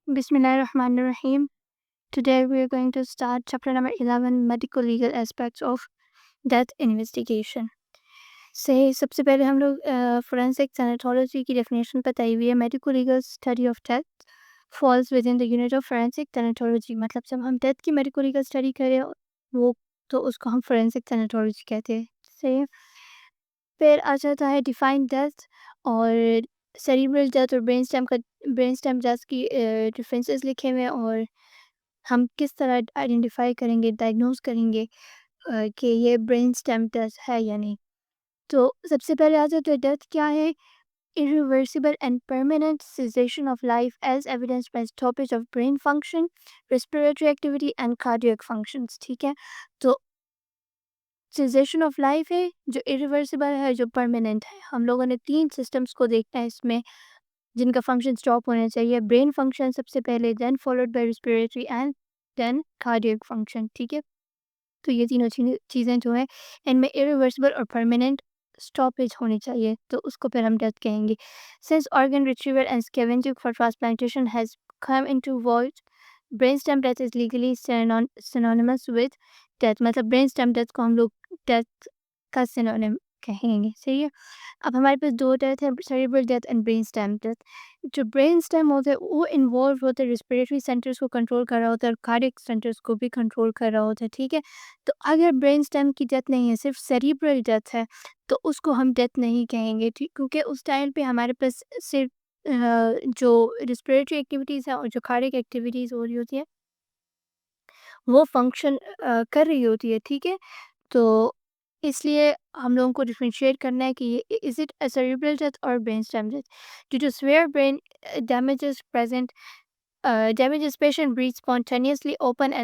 Bismillahirrahmanirrahim. Today we are going to start chapter number 11, medical legal aspects of death investigation. से सबसे पहले हम लोग forensic thanatology की definition बताई हुई है. Medical legal study of death falls within the unit of forensic thanatology. मतलब जब हम death की medical legal study करें वो तो उसको हम forensic thanatology कहते हैं. से फिर आ जाता है डिफाइन डेथ और सेरिब्रल डेथ और ब्रेन स्टेम डेथ की डिफरेंसेस लिखे हुए हैं और हम किस तरह आइडेंटिफाई करेंगे डायग्नोज करेंगे कि ये ब्रेन स्टेम डेथ है या नहीं. तो सबसे पहले आ जाता है डेथ क्या है. irreversible and permanent cessation of life as evidenced by stoppage of brain function, respiratory activity and cardiac functions. ठीक है, तो सेसेशन ऑफ लाइफ है जो इरिवर्सिबल है जो परमानेंट है. हम लोगों ने 3 सिस्टम्स को देखना है इसमें जिनका फंक्शन स्टॉप होना चाहिए. ब्रेन फंक्शन सबसे पहले, then followed by respiratory and then cardiac function. ठीक है, तो ये तीनों चीज़ें जो है इनमें इरिवर्सिबल और परमानेंट स्टॉपेज होनी चाहिए तो उसको फिर हम डेथ कहेंगे. Since organ retrieval and scavenging for transplantation has come into void, brainstem death is legally synonymous with death. मतलब ब्रेनस्टेम डेथ को हम लोग डेथ का सिनोनिम कहेंगे. सही है. अब हमारे पास 2 डेथ है, cerebral death and brainstem death. जो ब्रेनस्टेम होता है वो इन्वॉल्व होता है रेस्पिरेटरी सेंटर्स को कंट्रोल कर रहा होता है और कार्डियक सेंटर्स को भी कंट्रोल कर रहा होता है. ठीक है, तो अगर ब्रेनस्टेम की डेथ नहीं है, सिर्फ सेरेब्रल डेथ है तो उसको हम डेथ नहीं कहेंगे. ठीक, क्योंकि उस टाइम पे हमारे पास सिर्फ जो रेस्पिरेटरी एक्टिविटीज़ है और जो कार्डियक एक्टिविटीज़ हो रही होती है वो फंक्शन कर रही होती है. ठीक है, तो इसलिए हम लोगों को डिफरेंशिएट करना है कि ये is it a cerebral death और brainstem death. Due to severe brain damages present, damages patient breathes spontaneously, open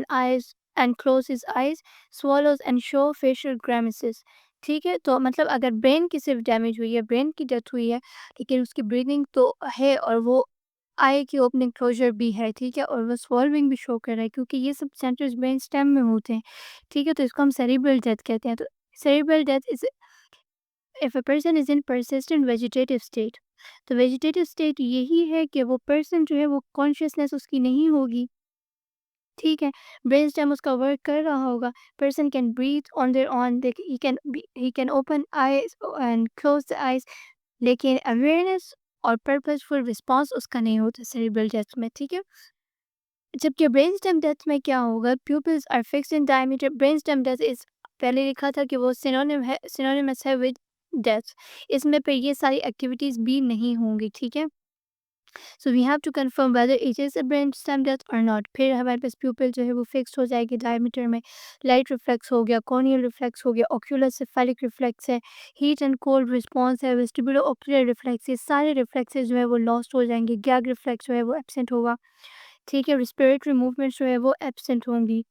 and close his eyes, swallows and show facial grimaces. ठीक है, तो मतलब अगर ब्रेन की सिर्फ डैमेज हुई है, ब्रेन की डेथ हुई है लेकिन उसकी ब्रीदिंग तो है और वो आई की ओपनिंग क्लोजर भी है. ठीक है, और वो स्वॉल्विंग भी शो कर रहा है क्योंकि ये सब सेंटर्स ब्रेन स्टेम में होते हैं. ठीक है, तो इसको हम सेरिब्रल डेथ कहते हैं. तो cerebral death is if a person is in persistent vegetative state. तो वेजिटेटिव स्टेट यही है कि वो पर्सन जो है वो कॉन्शियसनेस उसकी नहीं होगी. ठीक है, ब्रेन स्टेम उसका वर्क कर रहा होगा. Person can breathe on their own, he can open eyes and close the eyes, लेकिन अवेयरनेस और पर्पसफुल रिस्पॉन्स उसका नहीं होता सेरिब्रल डेथ में. ठीक है, जबकि ब्रेन स्टेम डेथ में क्या होगा, pupils are fixed in diameter. Brain stem death is पहले लिखा था कि वो सिनोनिमस है विद डेथ. इसमें पे ये सारी एक्टिविटीज़ भी नहीं होंगी. ठीक है, so we have to confirm whether it is a brain stem death और नॉट. फिर हमारे पास प्यूपिल जो है वो फिक्स्ड हो जाएगी डायमीटर में. लाइट रिफ्लेक्स हो गया, कॉर्नियल रिफ्लेक्स हो गया, ऑक्यूलर सेफेलिक रिफ्लेक्स है, हीट एंड कोल्ड रिस्पॉन्स है, वेस्टिबुलो ऑक्यूलर रिफ्लेक्स. ये सारे रिफ्लेक्सेस जो है वो लॉस्ट हो जाएंगे. गैग रिफ्लेक्स जो है वो एब्सेंट होगा. ठीक है, रिस्पिरेटरी मूवमेंट जो है वो एब्सेंट होंगी.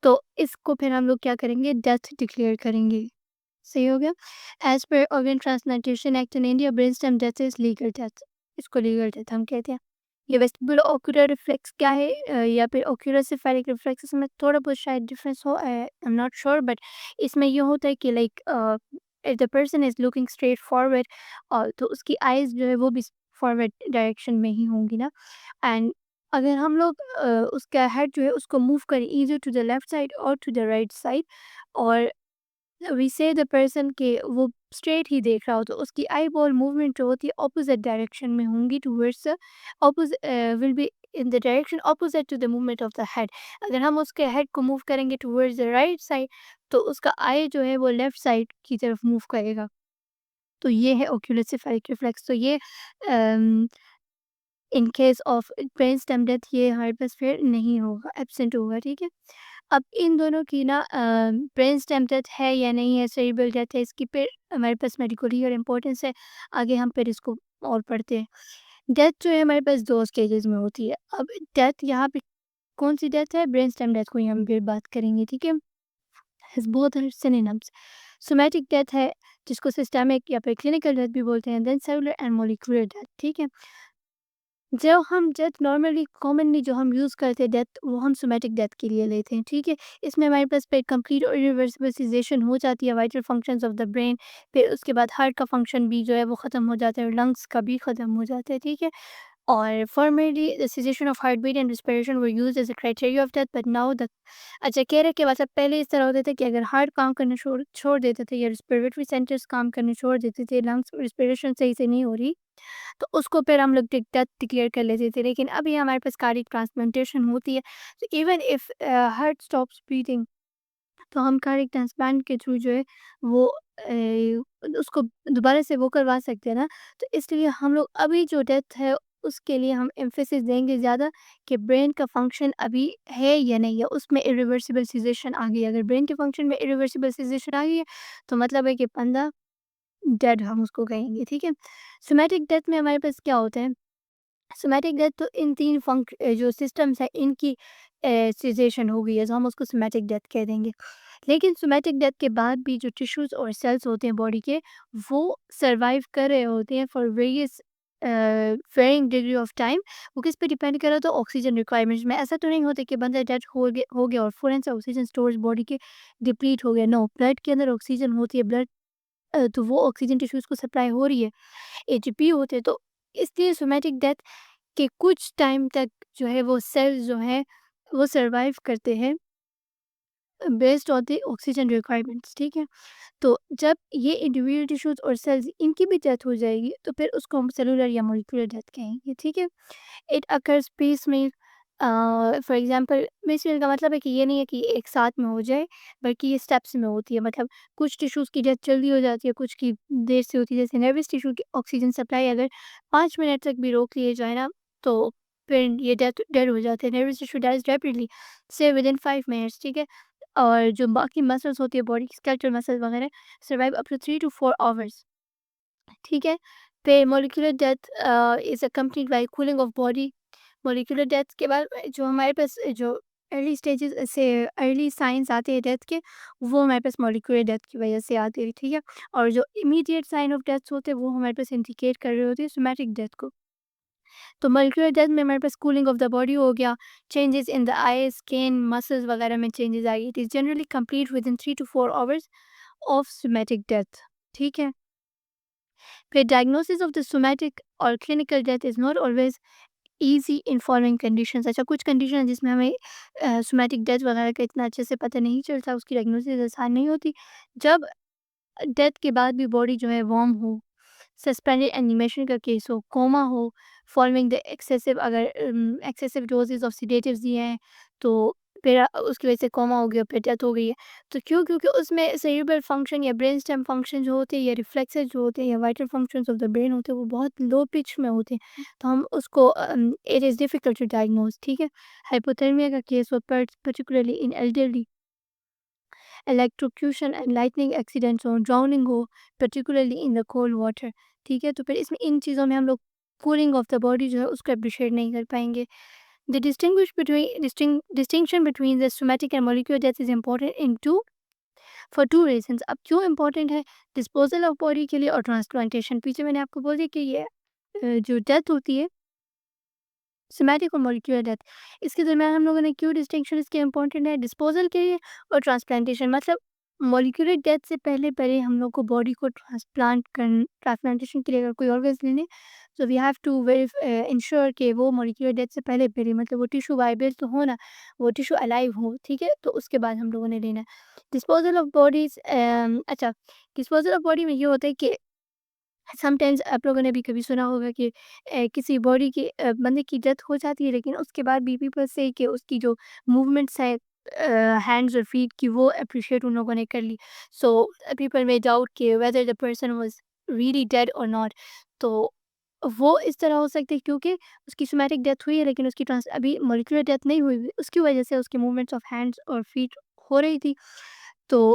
तो इसको फिर हम लोग क्या करेंगे, डेथ डिक्लेयर करेंगे. सही हो गया. As per organ transplantation act in India, brain stem death is legal death. इसको लीगल डेथ हम कहते हैं. ये वेस्टिबुलो ऑक्यूलर रिफ्लेक्स क्या है या फिर ऑक्यूलर सेफेलिक रिफ्लेक्स में थोड़ा बहुत शायद डिफरेंस हो, I am not sure, but इसमें ये होता है कि like if the person is looking straight forward और तो उसकी आइज जो है वो भी फॉरवर्ड डायरेक्शन में ही होंगी ना. एंड अगर हम लोग उसका हेड जो है उसको मूव करें either to the left side और टू द राइट साइड और वी से द पर्सन के वो स्ट्रेट ही देख रहा हो तो उसकी आई बॉल मूवमेंट जो होती है ऑपोजिट डायरेक्शन में होंगी towards opposite, will be in the direction opposite to the movement of the head. अगर हम उसके हेड को मूव करेंगे टूवर्ड्स द राइट साइड तो उसका आई जो है वो लेफ्ट साइड की तरफ मूव करेगा. तो ये है ओक्यूलोसेफेलिक रिफ्लेक्स. तो ये in case of brain stem death ये हमारे पास फिर नहीं होगा, एब्सेंट होगा. ठीक है, अब इन दोनों की ना ब्रेन स्टेम डेथ है या नहीं है, सेरिब्रल डेथ है, इसकी फिर हमारे पास मेडिकली और इम्पोर्टेंस है. आगे हम फिर इसको और पढ़ते हैं. डेथ जो है हमारे पास 2 स्टेजेस में होती है. अब डेथ यहाँ पे कौन सी डेथ है, ब्रेन स्टेम डेथ को ही हम फिर बात करेंगे. ठीक है, both are synonyms. Somatic death है जिसको सिस्टमिक या फिर क्लिनिकल डेथ भी बोलते हैं. Then cellular and molecular death. ठीक है, जब हम डेथ नॉर्मली कॉमनली जो हम यूज़ करते हैं डेथ वो हम सोमैटिक डेथ के लिए लेते हैं. ठीक है, इसमें हमारे पास पे कंप्लीट और इरिवर्सिबल सीजेशन हो जाती है vital functions of the brain. फिर उसके बाद हार्ट का फंक्शन भी जो है वो ख़त्म हो जाता है और लंग्स का भी ख़त्म हो जाता है. ठीक है, और formerly the cessation of heartbeat and respiration were used as a criteria of death, but now the अच्छा कह रहे कि मतलब पहले इस तरह होता था कि अगर हार्ट काम करना छोड़ छोड़ देते थे या रिस्पिरेटरी सेंटर्स काम करने छोड़ देते थे, लंग्स रिस्पिरेशन सही से नहीं हो रही, तो उसको फिर हम लोग डेथ डिक्लेयर कर लेते थे। लेकिन अभी हमारे पास कार्डियक ट्रांसप्लांटेशन होती है, तो even if heart stops beating, तो हम कार्डियक ट्रांसप्लांट के थ्रू जो है वो उसको दोबारा से वो करवा सकते हैं ना। तो इसलिए हम लोग अभी जो डेथ है उसके लिए हम एम्फेसिस देंगे ज़्यादा कि ब्रेन का फंक्शन अभी है या नहीं है, उसमें इरिवर्सिबल सीज़ेशन आ गई है। अगर ब्रेन के फंक्शन में इरिवर्सिबल सीज़ेशन आ गई है, तो मतलब है कि बंदा डेड हम उसको कहेंगे, ठीक है। सोमैटिक डेथ में हमारे पास क्या होता है, सोमैटिक डेथ तो इन 3 जो सिस्टम्स हैं इनकी सीज़ेशन हो गई है, तो हम उसको सोमैटिक डेथ कह देंगे। लेकिन सोमैटिक डेथ के बाद भी जो टिश्यूज़ और सेल्स होते हैं बॉडी के, वो सर्वाइव कर रहे होते हैं for various varying degree of time. वो किस पे डिपेंड कर रहा है, तो ऑक्सीजन रिक्वायरमेंट्स में। ऐसा तो नहीं होता कि बंदा डेड हो गया और फ़ौरन से ऑक्सीजन स्टोरेज बॉडी के डिप्लीट हो गया। नो, ब्लड के अंदर ऑक्सीजन होती है, ब्लड तो वो ऑक्सीजन टिश्यूज़ को सप्लाई हो रही है, एटीपी होते हैं। तो इसलिए सोमैटिक डेथ के कुछ टाइम तक जो है वो सेल्स जो हैं वो सर्वाइव करते हैं based on the oxygen requirements, ठीक है। तो जब ये इंडिविजुअल टिश्यूज और सेल्स इनकी भी डेथ हो जाएगी, तो फिर उसको हम सेलुलर या मॉलिक्यूलर डेथ कहेंगे, ठीक है। इट अकर्स पीस में, फॉर एग्जांपल मिसमेल का मतलब है कि ये नहीं है कि एक साथ में हो जाए, बल्कि ये स्टेप्स में होती है। मतलब कुछ टिश्यूज़ की डेथ जल्दी हो जाती है, कुछ की देर से होती है। जैसे नर्वस टिश्यू की ऑक्सीजन सप्लाई अगर 5 मिनट तक भी रोक लिए जाए ना, तो फिर ये डेथ डेड हो जाते हैं। नर्वस टिश्यू डाइज रैपिडली से विद इन 5 मिनट्स, ठीक है। और जो बाकी मसल्स होती है बॉडी की, स्केलेटल मसल्स वगैरह, survive up to 3 to 4 hours, ठीक है। फिर molecular death is accompanied by cooling of body. Molecular death के बाद जो हमारे पास जो अर्ली स्टेजेस से अर्ली साइंस आते हैं डेथ के, वो हमारे पास मॉलिक्यूलर डेथ की वजह से आते हैं, ठीक है। और जो इमीडिएट साइन ऑफ डेथ होते हैं वो हमारे पास इंडिकेट कर रहे होते हैं सोमैटिक डेथ को। तो मॉलिक्यूलर डेथ में हमारे पास कूलिंग ऑफ द बॉडी हो गया, changes in the I, skin, muscles वगैरह में changes I. It is generally complete with in 3 to 4 hours of somatic death, ठीक है। फिर डायग्नोसिस ऑफ द सोमैटिक और clinical death is not always easy in following conditions. अच्छा, कुछ condition है जिसमें हमें सोमैटिक डेथ वगैरह का इतना अच्छे से पता नहीं चलता, उसकी डायग्नोसिस आसान नहीं होती। जब डेथ के बाद भी बॉडी जो है वार्म हो, सस्पेंडेड एनिमेशन का केस हो, कोमा हो, फॉलोइंग द एक्सेसिव, अगर एक्सेसिव डोजेज़ ऑफ सेडेटिव्स दिए हैं, तो फिर उसकी वजह से कोमा हो गया, फिर डेथ हो गई है। तो क्यों? क्योंकि उसमें सेरेब्रल फंक्शन या ब्रेन स्टेम फंक्शन जो होते हैं, या रिफ्लेक्सेस जो होते हैं, या vital functions of the brain होते हैं, वो बहुत लो पिच में होते हैं। तो हम उसको it is difficult to diagnose, ठीक है। हाइपोथर्मिया का केस हो, particularly in elderly, electrocution and lightning accidents हो, ड्राउनिंग हो, particularly in the cold water, ठीक है। तो फिर इसमें इन चीज़ों में हम लोग कूलिंग ऑफ द बॉडी जो है उसको अप्रिशिएट नहीं कर पाएंगे। The distinction between the somatic and molecular death is important in two for two reasons। अब क्यों important है? डिस्पोजल ऑफ बॉडी के लिए और ट्रांसप्लांटेशन। पीछे मैंने आपको बोल दिया कि ये जो डेथ होती है सोमैटिक और मॉलिक्यूलर डेथ, इसके दरमियान हम लोगों ने क्यों डिस्टिंक्शन इसके इम्पोर्टेंट है, डिस्पोजल के लिए और ट्रांसप्लांटेशन। मतलब मॉलिक्यूलर डेथ से पहले पहले हम लोग को बॉडी को ट्रांसप्लांटेशन के लिए अगर कोई ऑर्गन्स लेने, तो वी हैव टू इंश्योर कि वो मॉलिक्यूलर डेथ से पहले पहले, मतलब वो टिश्यू वाइबल तो हो ना, वो टिश्यू अलाइव हो, ठीक है। तो उसके बाद हम लोगों ने लेना है। डिस्पोजल ऑफ बॉडीज, अच्छा, डिस्पोजल ऑफ बॉडी में ये होता है कि समटाइम्स आप लोगों ने भी कभी सुना होगा कि किसी बॉडी की बंदे की डेथ हो जाती है, लेकिन उसके बाद भी पीपल से कि उसकी जो मूवमेंट्स है हैंड्स और फीट की, वो अप्रिशिएट उन लोगों ने कर ली। सो पीपल मे डाउट कि whether the person was really dead और नॉट। तो वो इस तरह हो सकता है क्योंकि उसकी सोमैटिक डेथ हुई है, लेकिन उसकी ट्रांस अभी मॉलिक्यूलर डेथ नहीं हुई हुई, उसकी वजह से उसके मूवमेंट्स ऑफ हैंड्स और फीट हो रही थी। तो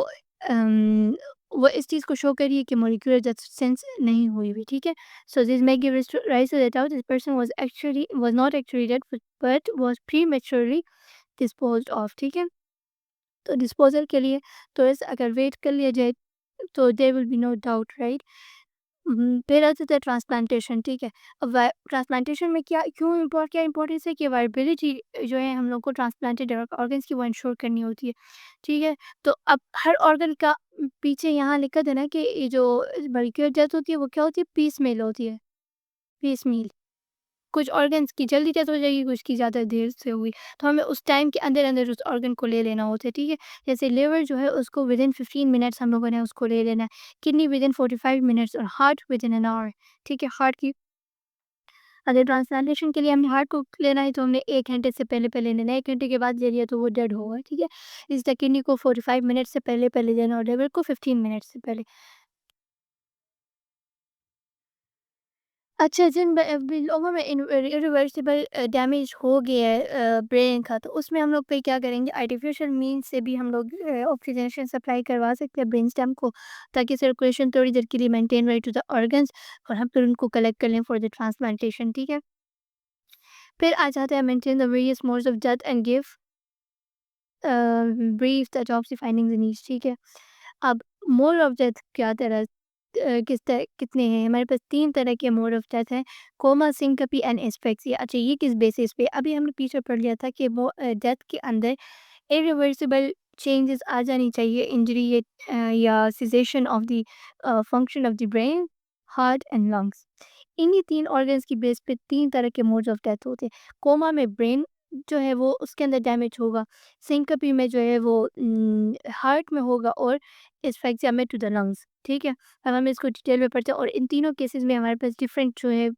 अम, वो इस चीज़ को शो करिए कि मॉलिक्यूलर डेथ सेंस नहीं हुई हुई, ठीक है। So this may give rise to the doubt this person was not actually dead but was prematurely disposed of, ठीक है। तो डिस्पोजल के लिए तो इस अगर वेट कर लिया जाए, तो there will be no doubt, right. फिर आता था ट्रांसप्लांटेशन, ठीक है। अब ट्रांसप्लांटेशन में क्या इंपॉर्टेंस है कि वायबिलिटी जो है हम लोग को ट्रांसप्लांटेड ऑर्गन्स की वो इंश्योर करनी होती है, ठीक है। तो अब हर ऑर्गन का पीछे यहाँ लिखा था ना कि ये जो मॉलिक्यूलर डेथ होती है वो क्या होती है, पीस मील होती है, पीस मील। कुछ ऑर्गन्स की जल्दी डेथ हो जाएगी, कुछ की ज़्यादा देर से होगी। तो हमें उस टाइम के अंदर-अंदर उस ऑर्गन को ले लेना होता है, ठीक है? जैसे लिवर जो है उसको विदिन 15 मिनट्स हम लोगों ने उसको ले लेना है, किडनी विदिन 45 मिनट्स और हार्ट विदिन एन आवर, ठीक है? हार्ट की अगर ट्रांसप्लांटेशन के लिए हमने हार्ट को लेना है तो हमने 1 घंटे से पहले-पहले लेना है, 1 घंटे के बाद ले लिया तो वो डेड होगा, ठीक है? इस तरह किडनी को 45 मिनट से पहले-पहले लेना और लिवर को 15 मिनट से पहले। अच्छा, जिन भी लोगों में इरिवर्सिबल डैमेज हो गया है ब्रेन का, तो उसमें हम लोग पे क्या करेंगे, आर्टिफिशियल मीन्स से भी हम लोग ऑक्सीजनेशन सप्लाई करवा सकते हैं ब्रेन स्टेम को, ताकि सर्कुलेशन थोड़ी देर के लिए मेंटेन रहे टू द ऑर्गन्स और हम फिर उनको कलेक्ट कर लें फॉर द ट्रांसप्लांटेशन, ठीक है? फिर आ जाता है maintain the various modes of death and give brief the autopsy findings in each, ठीक है? अब मोड ऑफ डेथ क्या तरह किस तरह कितने हैं? हमारे पास 3 तरह के मोड ऑफ डेथ हैं, कोमा, सिंकपी एंड एस्फिक्सिया। अच्छा, ये किस बेसिस पे? अभी हमने पीछे पढ़ लिया था कि वो डेथ के अंदर इरिवर्सिबल चेंजेस आ जानी चाहिए, इंजरी या cessation of the function of the brain, heart and lungs. इन्हीं 3 ऑर्गन्स की बेस पे 3 तरह के मोड्स ऑफ डेथ होते हैं। कोमा में ब्रेन जो है वो उसके अंदर डैमेज होगा, सिंकपी में जो है वो हार्ट में होगा और एस्फिक्सिया में टू द लंग्स, ठीक है? अब हम इसको डिटेल में पढ़ते हैं और इन तीनों केसेस में हमारे पास डिफरेंट जो है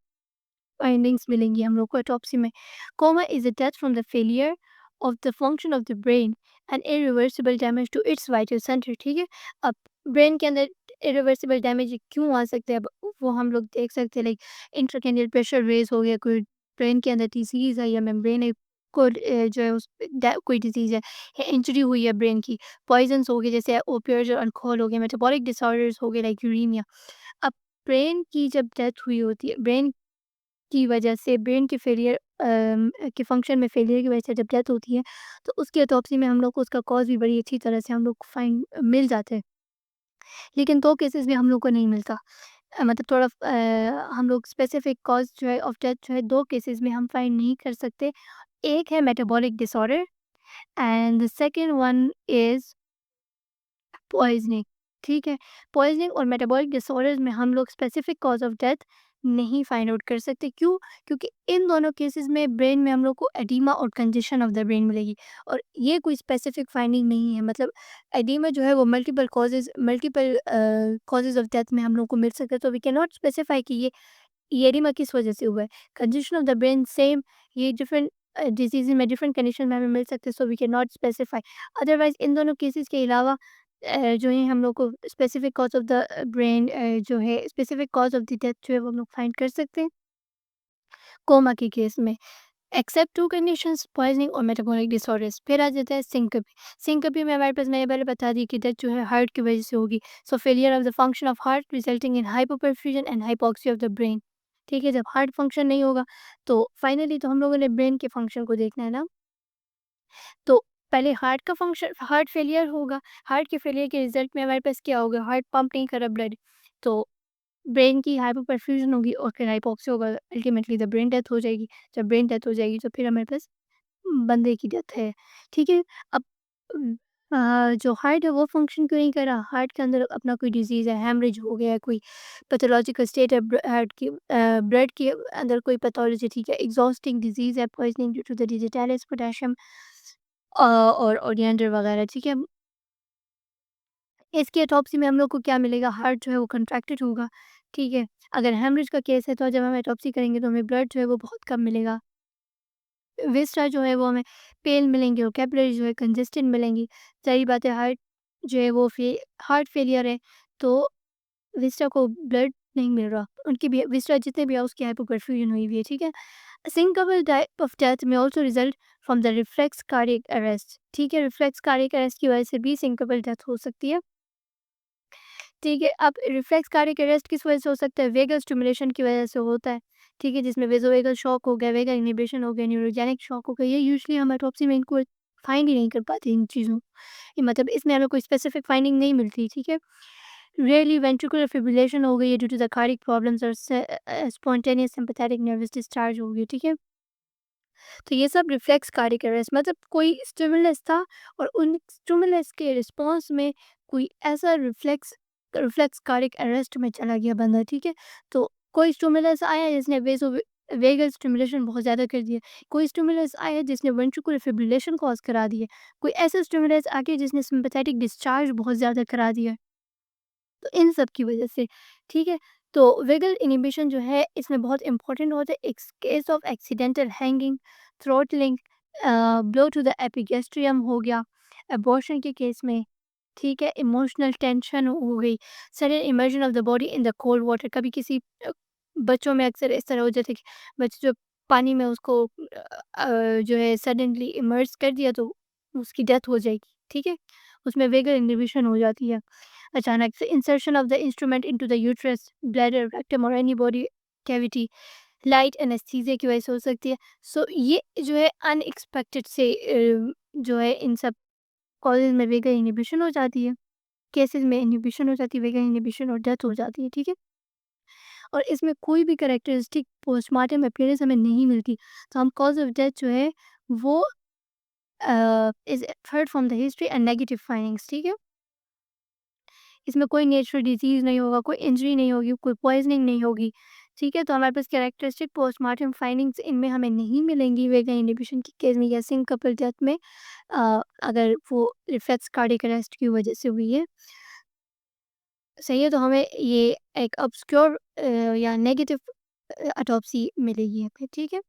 फाइंडिंग्स मिलेंगी हम लोग को ऑटोप्सी में। Coma is a death from the failure of the function of the brain and irreversible damage to its vital centre, ठीक है? अब ब्रेन के अंदर इरिवर्सिबल डैमेज क्यों आ सकते हैं? अब वो हम लोग देख सकते हैं, लाइक इंट्राक्रैनियल प्रेशर रेज़ हो गया, कोई ब्रेन के अंदर डिसीज़ है या मेम्ब्रेन है, को जो है उस कोई डिसीज़ है या इंजरी हुई है ब्रेन की, पॉइज़न्स हो गए जैसे ओपियोइड्स और अल्कोहल हो गए, मेटाबॉलिक डिसऑर्डर्स हो गए लाइक यूरेमिया। अब ब्रेन की जब डेथ हुई होती है, ब्रेन की वजह से ब्रेन के फेलियर के फंक्शन में फेलियर की वजह से जब डेथ होती है, तो उसकी ऑटोप्सी में हम लोग को उसका कॉज़ भी बड़ी अच्छी तरह से हम लोग को फाइंड मिल जाता है। लेकिन 2 केसेस में हम लोग को नहीं मिलता। मतलब थोड़ा हम लोग स्पेसिफिक कॉज़ जो है ऑफ डेथ जो है 2 केसेस में हम फाइंड नहीं कर सकते। एक है metabolic disorder and the second one is poisoning, ठीक है? पॉइज़निंग और मेटाबॉलिक डिसऑर्डर्स में हम लोग स्पेसिफिक कॉज़ ऑफ डेथ नहीं फाइंड आउट कर सकते। क्यों? क्योंकि इन दोनों केसेस में ब्रेन में हम लोग को एडीमा और कंजेशन ऑफ द ब्रेन मिलेगी और ये कोई स्पेसिफिक फाइंडिंग नहीं है। मतलब एडीमा जो है वो मल्टीपल कॉजेज़ ऑफ डेथ में हम लोग को मिल सकता है, तो वी कैन नॉट स्पेसिफाई कि ये एडिमा किस वजह से हुआ है। Congestion of the brain same, ये डिफरेंट डिसीज़ में डिफरेंट कंडीशन में हमें मिल सकते हैं, so we can not specify. Otherwise इन दोनों केसेस के अलावा जो है हम लोग को specific cause of the brain जो है specific cause of the death जो है वो हम लोग फाइंड कर सकते हैं कोमा के केस में। एक्सेप्ट 2 कंडीशंस, पॉइज़निंग और मेटाबॉलिक डिसऑर्डर्स। फिर आ जाता है सिंकपी। सिंकपी में हमारे पास मैंने पहले बता दी कि डेथ जो है हार्ट की वजह से होगी। सो failure of the function of heart resulting in hypoperfusion and hypoxia of the brain. ठीक है, जब हार्ट फंक्शन नहीं होगा तो फाइनली तो हम लोगों ने ब्रेन के फंक्शन को देखना है ना। तो पहले हार्ट का फंक्शन, हार्ट फेलियर होगा, हार्ट के फेलियर के रिजल्ट में हमारे पास क्या होगा, हार्ट पंप नहीं कर रहा ब्लड, तो ब्रेन की हाइपोपरफ्यूजन होगी और फिर हाइपॉक्सिया होगा, अल्टीमेटली द ब्रेन डेथ हो जाएगी। जब ब्रेन डेथ हो जाएगी तो फिर हमारे पास बंदे की डेथ है, ठीक है? अब उम, जो हार्ट है वो फ़ंक्शन क्यों नहीं कर रहा? हार्ट के अंदर अपना कोई डिज़ीज़ है, हैमरेज हो गया है, कोई पैथोलॉजिकल स्टेट है हार्ट की, ब्लड के अंदर कोई पैथोलॉजी, ठीक है? एग्ज़ॉस्टिंग डिज़ीज़ है, poisoning due to the digitalis potassium और ओरिएंडर वगैरह, ठीक है? इसकी ऑटोप्सी में हम लोग को क्या मिलेगा? हार्ट जो है वो कंट्रैक्टेड होगा, ठीक है? अगर हैमरेज का केस है तो जब हम ऑटोप्सी करेंगे तो हमें ब्लड जो है वो बहुत कम मिलेगा। विस्टा जो है वो हमें पेल मिलेंगे और कैपिलरी जो है कंजेस्टेड मिलेंगी। ज़ाहिर बात है हार्ट जो है वो हार्ट फेलियर है, तो विस्टा को ब्लड नहीं मिल रहा। उनकी भी विस्टा जितने भी है उसकी हाइपोपरफ्यूजन हुई हुई है, ठीक है? सिंकबल टाइप ऑफ डेथ में also result from the reflex cardiac arrest, ठीक है? रिफ्लेक्स कार्डियक अरेस्ट की वजह से भी सिंकबल डेथ हो सकती है। ठीक है, अब रिफ्लेक्स कार्डियक अरेस्ट किस वजह से हो सकता है? वेगल स्टिमुलेशन की वजह से होता है, ठीक है? जिसमें वेसोवेगल शॉक हो गया, वेगल इन्हिबिशन हो गया, न्यूरोजेनिक शॉक हो गया। ये यूजुअली हम ऑटोप्सी में इनको फाइंड ही नहीं कर पाते इन चीज़ों ये, मतलब इसमें हमें कोई स्पेसिफिक फाइंडिंग नहीं मिलती, ठीक है? रेयरली वेंट्रिकुलर फिब्रिलेशन हो गई है due to the cardiac problems और स्पॉन्टेनियस सिम्पैथेटिक नर्वस डिस्चार्ज हो गई, ठीक है? तो ये सब रिफ्लेक्स कार्डियक अरेस्ट, मतलब कोई स्टिमुलस था और उन स्टिमुलस के रिस्पॉन्स में कोई ऐसा रिफ्लेक्स रिफ्लेक्स कार्डियक अरेस्ट में चला गया बंदा, ठीक है? तो कोई स्टिमुलस आया जिसने वेगल स्टिमुलेशन बहुत ज़्यादा कर दिया। कोई स्टिमुलस आया जिसने वेंट्रिकुलर फिब्रिलेशन कॉज़ करा दिया। कोई ऐसा स्टिमुलस आ गया जिसने सिम्पैथेटिक डिस्चार्ज बहुत ज़्यादा करा दिया। तो इन सब की वजह से, ठीक है? तो वेगल इन्हिबिशन जो है इसमें बहुत इम्पोर्टेंट होता है। इस case of accidental hanging, throttling, blow to the epigastrium हो गया, अबॉर्शन के केस में, ठीक है? इमोशनल टेंशन हो गई, sudden immersion of the body in the cold water. कभी किसी बच्चों में अक्सर इस तरह हो जाता है कि बच्चे जो पानी में उसको जो है सडनली इमर्ज कर दिया तो उसकी डेथ हो जाएगी, ठीक है? उसमें वेगल इन्हिबिशन हो जाती है। अचानक से insertion of the instrument into the uterus, bladder, rectum और any body cavity, light anaesthesia की वजह से हो सकती है। सो ये जो है अनएक्सपेक्टेड से जो है इन सब कॉजेज़ में वेगल इन्हिबिशन हो जाती है। केसेज़ में इन्हिबिशन हो जाती है, वेगल इन्हिबिशन और डेथ हो जाती है, ठीक है? और इसमें कोई भी कैरेक्टरिस्टिक पोस्टमार्टम अपीयरेंस हमें नहीं मिलती। तो हम कॉज़ ऑफ डेथ जो है वो is inferred from the history and negative findings, ठीक है? इसमें कोई नेचुरल डिज़ीज़ नहीं होगा, कोई इंजरी नहीं होगी, कोई पॉइज़निंग नहीं होगी, ठीक है? तो हमारे पास कैरेक्टरिस्टिक पोस्टमार्टम फाइंडिंग्स इनमें हमें नहीं मिलेंगी वेगन इन्हिबिशन के केस में या सिंकपल डेथ में, अगर वो रिफ्लेक्स कार्डियक अरेस्ट की वजह से हुई है। सही है, तो हमें ये एक ऑब्सक्योर या नेगेटिव ऑटोप्सी मिलेगी हमें, ठीक है?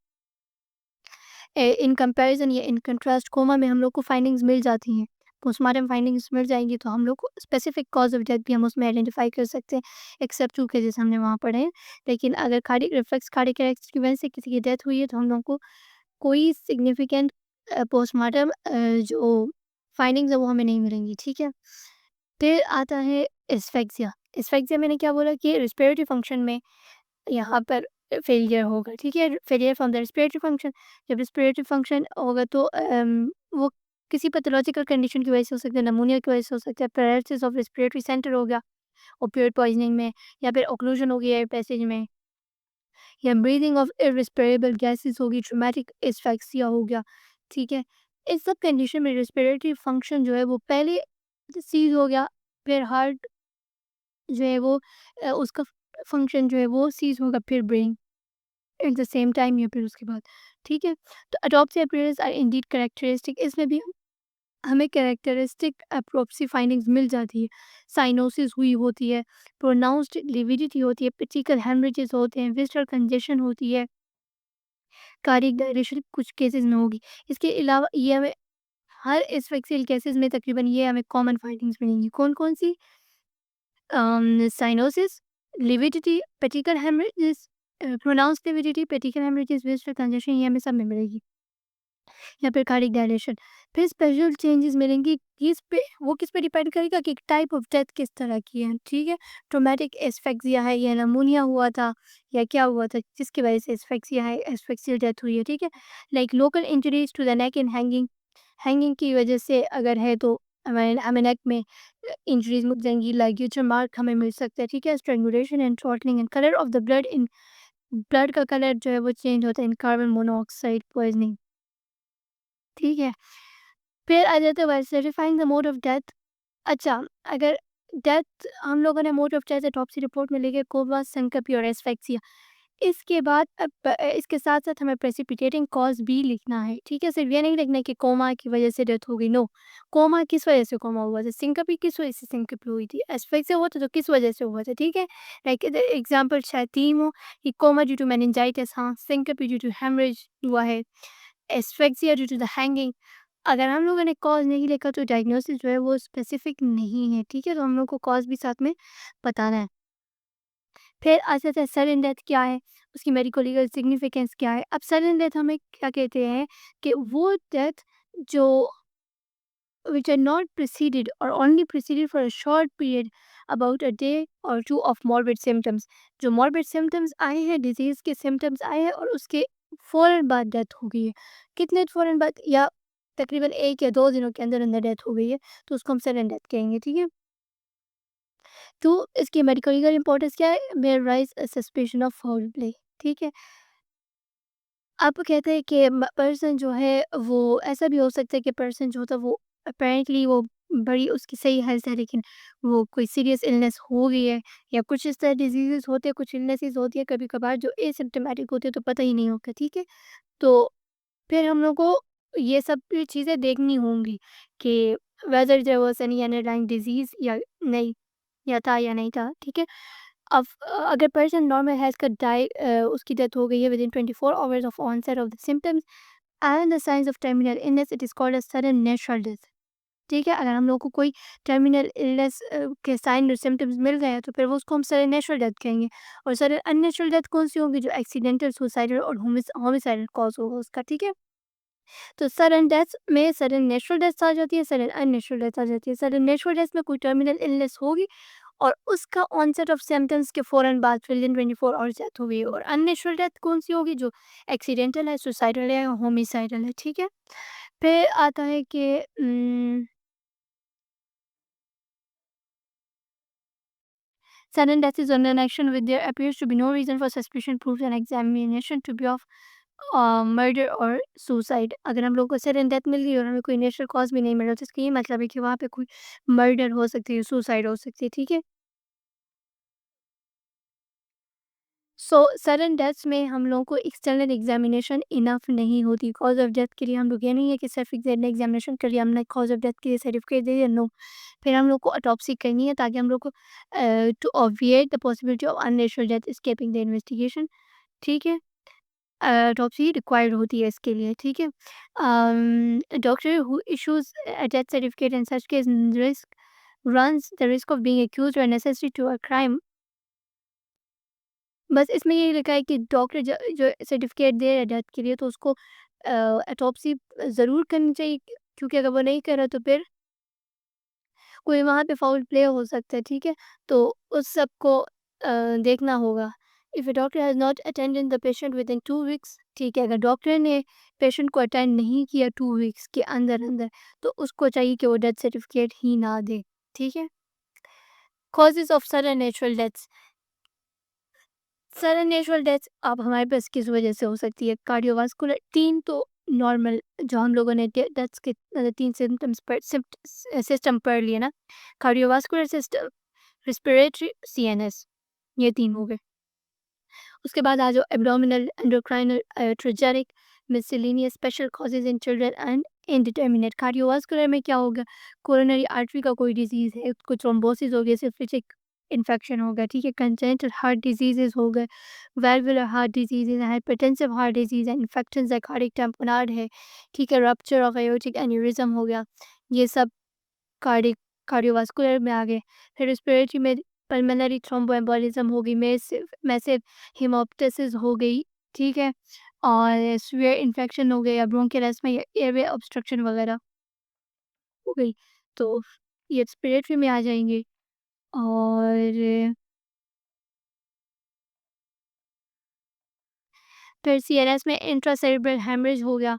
इन कंपैरिज़न या इन कंट्रास्ट कोमा में हम लोग को फाइंडिंग्स मिल जाती हैं। पोस्टमार्टम फाइंडिंग्स मिल जाएँगी तो हम लोग को स्पेसिफिक कॉज़ ऑफ डेथ भी हम उसमें आइडेंटिफ़ाई कर सकते हैं, एक्सेप्ट 2 केसेज़ हमने वहाँ पढ़े हैं। लेकिन अगर कार्डियक रिफ्लेक्स कार्डियक अरेस्ट की वजह से किसी की डेथ हुई है तो हम लोगों को कोई सिग्निफिकेंट पोस्टमार्टम जो फाइंडिंग्स है वो हमें नहीं मिलेंगी, ठीक है? फिर आता है एस्फेक्सिया। एस्फेक्सिया मैंने क्या बोला कि रिस्पिरेटरी फंक्शन में यहाँ पर फेलियर होगा, ठीक है? Failure from the respiratory function. जब रिस्पिरेटरी फंक्शन होगा तो वो किसी पैथोलॉजिकल कंडीशन की वजह से हो सकता है, निमोनिया की वजह से हो सकता है, पैरालिसिस ऑफ रिस्पिरेटरी सेंटर हो गया ओपियोइड पॉइज़निंग में, या फिर ओक्लूजन हो गई एयर पैसेज में, या ब्रीथिंग ऑफ इर्रेस्पिरेबल गैसेज़ होगी, ट्रॉमेटिक एस्फेक्सिया हो गया, ठीक है? इस सब कंडीशन में रिस्पिरेटरी फंक्शन जो है वो पहले सीज़ हो गया, फिर हार्ट जो है वो उसका फंक्शन जो है वो सीज़ होगा, फिर brain at the same time या फिर उसके बाद, ठीक है? तो अडॉप्सी अपीयरेंस आर इंडीड कैरेक्टरिस्टिक। इसमें भी हमें कैरेक्टरिस्टिक एप्रोप्सी फाइंडिंग्स मिल जाती है। साइनोसिस हुई होती है, प्रोनाउंस्ड लिविडिटी होती है, पेटिकल हेमरेजेस होते हैं, विस्टरल कंजेशन होती है, कार्डियक डायलेशन कुछ केसेस में होगी। इसके अलावा ये हमें हर एस्फिक्सियल केसेस में तकरीबन ये हमें कॉमन फाइंडिंग्स मिलेंगी। कौन-कौन सी? Cyanosis, lividity, petechial haemorrhages, pronounced lividity, petechial haemorrhages, visceral congestion, ये हमें सब में मिलेगी। या फिर कार्डियक डायलेशन। फिर स्पेशल चेंजेस मिलेंगी किस पे, वो किस पे डिपेंड करेगा कि टाइप ऑफ डेथ किस तरह की है, ठीक है? ट्रॉमेटिक एस्फेक्सिया है या निमोनिया हुआ था या क्या हुआ था जिसकी वजह से एस्फेक्सिया है, एस्फेक्सियल डेथ हुई है, ठीक है? Like local injuries to the neck in hanging, hanging की वजह से अगर है तो हमें हमें नेक में इंजरीज मिल जाएंगी, लाइक गिल्चर मार्क हमें मिल सकता है, ठीक है? Strangulation and throttling and colour of the blood in, blood का कलर जो है वो चेंज होता है इन कार्बन मोनोऑक्साइड पॉइजनिंग, ठीक है? फिर आ जाता है certifying the mode of death. अच्छा, अगर डेथ हम लोगों ने mode of death autopsy report में लिखे कोमा, सिनकोप और एस्फेक्सिया। इसके बाद इसके साथ-साथ हमें प्रेसिपिटेटिंग कॉज़ भी लिखना है, ठीक है? सिर्फ ये नहीं लिखना है कि कोमा की वजह से डेथ हो गई, नो। कोमा किस वजह से कोमा हुआ था? सिनकोप किस वजह से सिनकोप हुई थी? एस्फेक्सिया हुआ था तो किस वजह से हुआ था, ठीक है? लाइक एग्ज़ाम्पल शायद 3 हो कि कोमा ड्यू टू मेनिंजाइटिस, हाँ, सिनकोप ड्यू टू हेमरेज हुआ है, asphyxia due to the hanging. अगर हम लोगों ने कॉज़ नहीं लिखा तो डायग्नोसिस जो है वो स्पेसिफिक नहीं है, ठीक है? तो हम लोग को कॉज़ भी साथ में बताना है। फिर आ जाता है सडन डेथ क्या है? उसकी मेडिको लीगल सिग्निफिकेंस क्या है? अब सडन डेथ हमें क्या कहते हैं कि वो डेथ जो which are not preceded or only preceded for a short period about a day or 2 of morbid symptoms। जो morbid symptoms आए हैं, डिजीज़ के symptoms आए हैं और उसके फ़ौरन बाद डेथ हो गई है। कितने फ़ौरन बाद? या तकरीबन 1 या 2 दिनों के अंदर-अंदर डेथ हो गई है, तो उसको हम सडन डेथ कहेंगे, ठीक है? तो इसकी मेडिकल लीगल इम्पोर्टेंस क्या है? There rise a suspicion of foul play, ठीक है? अब कहते हैं कि पर्सन जो है वो ऐसा भी हो सकता है कि पर्सन जो होता है वो अपेरेंटली वो बड़ी उसकी सही हेल्थ है, लेकिन वो कोई सीरियस इलनेस हो गई है या कुछ इस तरह डिजीज़ेज़ होते हैं, कुछ इलनेसेस होती है कभी-कभार जो एसिम्प्टोमेटिक होते हैं तो पता ही नहीं होता, ठीक है? तो फिर हम लोग को ये सब भी चीज़ें देखनी होंगी कि whether there was any underlying disease या नहीं, या था या नहीं था, ठीक है? अब अगर पर्सन नॉर्मल हेल्थ का उसकी डेथ हो गई है within 24 hours of onset of the symptoms and the signs of terminal illness, it is called a sudden natural death. ठीक है? अगर हम लोग को कोई टर्मिनल इलनेस के साइन और सिम्पटम्स मिल गए हैं तो फिर वो उसको हम सडन नेचुरल डेथ कहेंगे। और सडन अननेचुरल डेथ कौन-सी होगी? जो एक्सीडेंटल, सुसाइडल और होमिसाइडल कॉज़ होगा उसका, ठीक है? तो सडन डेथ में सडन नेचुरल डेथ आ जाती है, सडन अननेचुरल डेथ आ जाती है। सडन नेचुरल डेथ में कोई टर्मिनल इलनेस होगी और उसका ऑनसेट ऑफ सिम्पटम्स के फ़ौरन बाद विदिन 24 आवर्स डेथ हो गई। और अननेचुरल डेथ कौन-सी होगी? जो एक्सीडेंटल है, सुसाइडल है, होमिसाइडल है, ठीक है? फिर आता है कि sudden death is under an action with there appears to be no reason for suspicion, proof and examination to be of murder और सुसाइड। अगर हम लोग को सडन डेथ मिल गई और हमें कोई नेचुरल कॉज भी नहीं मिला तो इसका ये मतलब है कि वहाँ पे कोई मर्डर हो सकती है, सुसाइड हो सकती है, ठीक है? सो सडन डेथ्स में हम लोगों को एक्सटर्नल एग्जामिनेशन इनफ नहीं होती। कॉज ऑफ डेथ के लिए हम लोग ये नहीं है कि सिर्फ एक्सटर्नल एग्जामिनेशन कर लिया हमने, कॉज ऑफ डेथ के लिए सर्टिफिकेट दे दिया, नो। फिर हम लोग को ऑटोप्सी करनी है ताकि हम लोग को to obviate the possibility of unnatural death escaping the investigation, ठीक है? ऑटोप्सी रिक्वायर्ड होती है इसके लिए, ठीक है? Doctor who issues a death certificate in such case risk runs the risk of being accused or necessary to a crime। बस इसमें यही लिखा है कि डॉक्टर जो सर्टिफिकेट दे रहा है डेथ के लिए तो उसको ऑटोप्सी ज़रूर करनी चाहिए, क्योंकि अगर वो नहीं कर रहा तो फिर कोई वहाँ पे फाउल प्ले हो सकता है, ठीक है? तो उस सब को देखना होगा। If a doctor has not attended the patient within 2 weeks, ठीक है? अगर डॉक्टर ने पेशेंट को अटेंड नहीं किया 2 वीक्स के अंदर-अंदर, तो उसको चाहिए कि वो डेथ सर्टिफिकेट ही ना दे, ठीक है? Causes of sudden natural deaths. Sudden natural death अब हमारे पास किस वजह से हो सकती है? कार्डियोवास्कुलर 3 तो नॉर्मल जो हम लोगों ने डेथ्स के 3 सिम्पटम्स पर सिस्टम पढ़ लिए ना, कार्डियोवास्कुलर सिस्टम, रिस्पिरेटरी, सीएनएस, ये 3 हो गए। उसके बाद आ जाओ abdominal, endocrinal, iatrogenic, miscellaneous, special causes in children and indeterminate. Cardiovascular में क्या होगा? कोरोनरी आर्टरी का कोई डिजीज़ है, कुछ थ्रोम्बोसिस हो गया, सिफिलिटिक इन्फेक्शन हो गया, ठीक है? कंजेनिटल हार्ट डिजीज़ेज़ हो गए, वाल्वुलर हार्ट डिजीज़ेज़ हैं, हाइपरटेंसिव हार्ट डिजीज़ है, इन्फेक्शंस है, कार्डियक टैम्पोनार्ड है, ठीक है? रप्चर ऑफ एयोर्टिक एन्यूरिज्म हो गया, ये सब कार्डियोवास्कुलर में आ गए। फिर रिस्पिरेटरी में पल्मोनरी थ्रोम्बोएम्बोलिज्म हो गई, मैसिव हेमोप्टाइसिस हो गई, ठीक है? और सीवियर इन्फेक्शन हो गया, ब्रोंकियल अस्थमा या एयरवे ऑब्स्ट्रक्शन वगैरह हो गई। तो ये रिस्पिरेटरी में आ जाएँगे। और फिर सीएनएस में इंट्रासेरेब्रल हेमरेज हो गया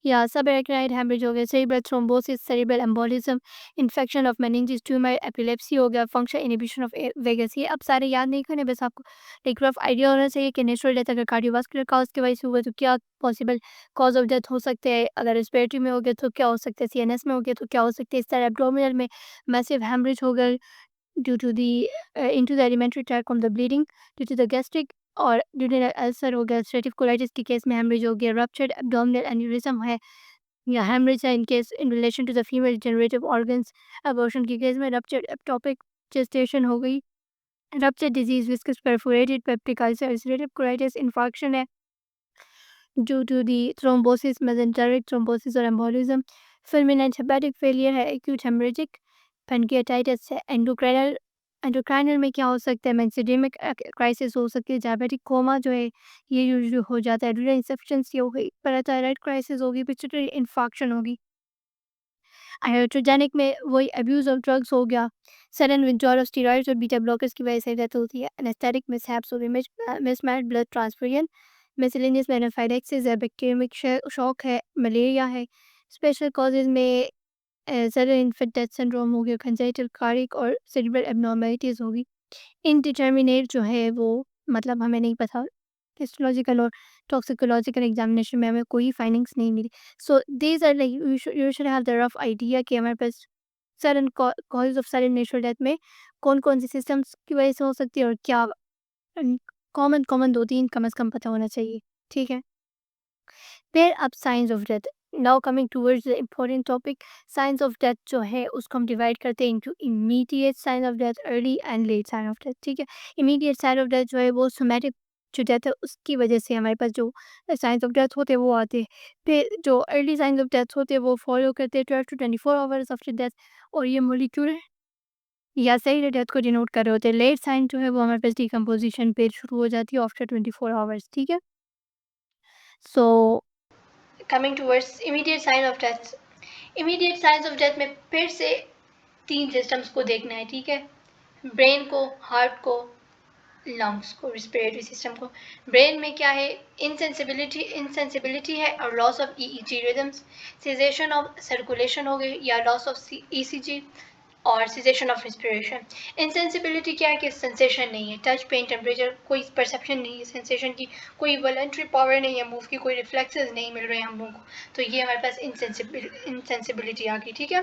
या सबएराक्नाइड हेमरेज हो गया, cerebral thrombosis, cerebral embolism, infection of meninges, tumour, epilepsy हो गया, फंक्शन इनहिबिशन ऑफ वेगस। ये अब सारे याद नहीं करने, बस आपको एक रफ आइडिया होना चाहिए कि नेचुरल डेथ अगर कार्डियोवास्कुलर कॉज की वजह से हुआ तो क्या पॉसिबल कॉज ऑफ डेथ हो सकते हैं, अगर रेस्पिरेटरी में हो गया तो क्या हो सकता है, सीएनएस में हो गया तो क्या हो सकता है, इस तरह एब्डोमिनल में मैसिव हेमरेज हो गया due to the into the alimentary tract from the bleeding due to the gastric और duodenal ulcer हो गया, ulcerative colitis के केस में hemorrhage हो गया, ruptured abdominal aneurysm है या hemorrhage है in case in relation to the female generative organs, abortion के केस में ruptured ectopic gestation हो गई, ruptured disease viscous perforated peptic ulcer, ulcerative colitis infarction है due to the thrombosis, mesenteric thrombosis और embolism, fulminant hepatic failure है, acute hemorrhagic pancreatitis है, endocrinal में क्या हो सकता है, मेंसेडेमिक क्राइसिस हो सकती है, डायबिटिक कोमा जो है ये यूजुअली हो जाता है, एड्रिनल इंसफिशिएंसी हो गई, पैराथायराइड क्राइसिस होगी, पिट्यूटरी इन्फार्क्शन होगी, iatrogenic में वही अब्यूज़ ऑफ ड्रग्स हो गया, सडन विथड्रॉल ऑफ स्टेरॉइड्स और बीटा ब्लॉकर्स की वजह से डेथ होती है, एनेस्थेटिक मिसहैप्स हो गई, mismatched blood transfusion, miscellaneous anaphylaxis है, बैक्टीरियमिक शॉक है, मलेरिया है, स्पेशल कॉजेज़ में सडन इन्फेंट डेथ सिंड्रोम हो गया, कंजेनिटल कार्डियक और सेरेब्रल एब्नॉर्मैलिटीज़ होगी। इनडिटर्मिनेट जो है वो मतलब हमें नहीं पता हिस्टोलॉजिकल और टॉक्सिकोलॉजिकल एग्जामिनेशन में हमें कोई फाइंडिंग्स नहीं मिली. So these are like you should have the rough idea कि हमारे पास sudden causes of sudden natural death में कौन कौन सी सिस्टम्स की वजह से हो सकती है और क्या कॉमन कॉमन 2-3 कम से कम पता होना चाहिए. ठीक है. फिर अब signs of death. Now coming towards the important topic. Signs of death जो है उसको हम डिवाइड करते हैं into immediate sign of death, early and late sign of death. ठीक है. इमीडिएट साइन ऑफ डेथ जो है वो सोमैटिक जो डेथ है उसकी वजह से हमारे पास जो साइंस ऑफ डेथ होते हैं वो आते हैं. फिर जो अर्ली साइंस ऑफ डेथ होते हैं वो फॉलो करते हैं 12 to 24 आवर्स आफ्टर डेथ, और ये मोलिक्यूलर या सेल डेथ को डिनोट कर रहे होते हैं. लेट साइन जो है वो हमारे पास डिकम्पोजिशन पे शुरू हो जाती है आफ्टर 24 आवर्स. ठीक है. So coming towards immediate sign of death. Immediate signs of death में फिर से 3 सिस्टम्स को देखना है. ठीक है. ब्रेन को, हार्ट को, लंग्स को, रिस्पिरेटरी सिस्टम को. ब्रेन में क्या है? इंसेंसिबिलिटी है और loss of EEG rhythms, cessation of circulation हो गई या लॉस ऑफ ईसीजी और सीजेशन ऑफ रिस्पिरेशन. इंसेंसिबिलिटी क्या है? कि सेंसेशन नहीं है, टच, पेन, टेम्परेचर, कोई परसेप्शन नहीं है सेंसेशन की, कोई वॉलंटरी पावर नहीं है मूव की, कोई रिफ्लेक्सेस नहीं मिल रहे हैं हम लोगों को. तो ये हमारे पास इंसेंसिबिलिटी आ गई. ठीक है.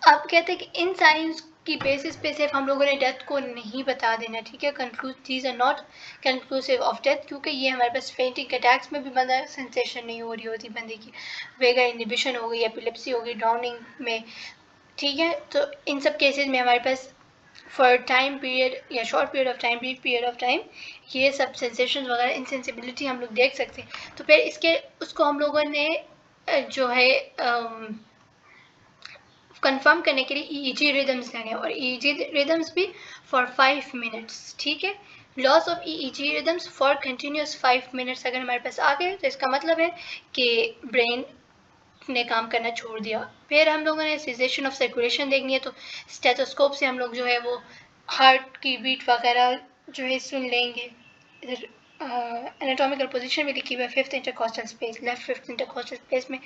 अब कहते हैं कि इन साइंस की बेसिस पे सिर्फ हम लोगों ने डेथ को नहीं बता देना. ठीक है. These are not conclusive of death, क्योंकि ये हमारे पास फेंटिंग अटैक्स में भी बंदा सेंसेशन नहीं हो रही होती बंदे की, वेगा इनहिबिशन हो गई, एपिलेप्सी हो गई, ड्राउनिंग में. ठीक है. तो इन सब केसेस में हमारे पास फॉर टाइम पीरियड या short period of time, brief period of time, ये सब सेंसेशन वगैरह इनसेंसिबिलिटी हम लोग देख सकते हैं. तो फिर इसके उसको हम लोगों ने जो है कंफर्म करने के लिए ईईजी रिदम्स लेने, और ईईजी रिदम्स भी फॉर 5 मिनट्स. ठीक है. Loss of EEG rhythms for continuous 5 minutes अगर हमारे पास आ गए तो इसका मतलब है कि ब्रेन ने काम करना छोड़ दिया. फिर हम लोगों ने सीजेशन ऑफ सर्कुलेशन देखनी है, तो स्टेथोस्कोप से हम लोग जो है वो हार्ट की बीट वगैरह जो है सुन लेंगे. इधर एनाटॉमिकल पोजीशन भी लिखी हुई है, 5th intercostal space, left 5th intercostal space में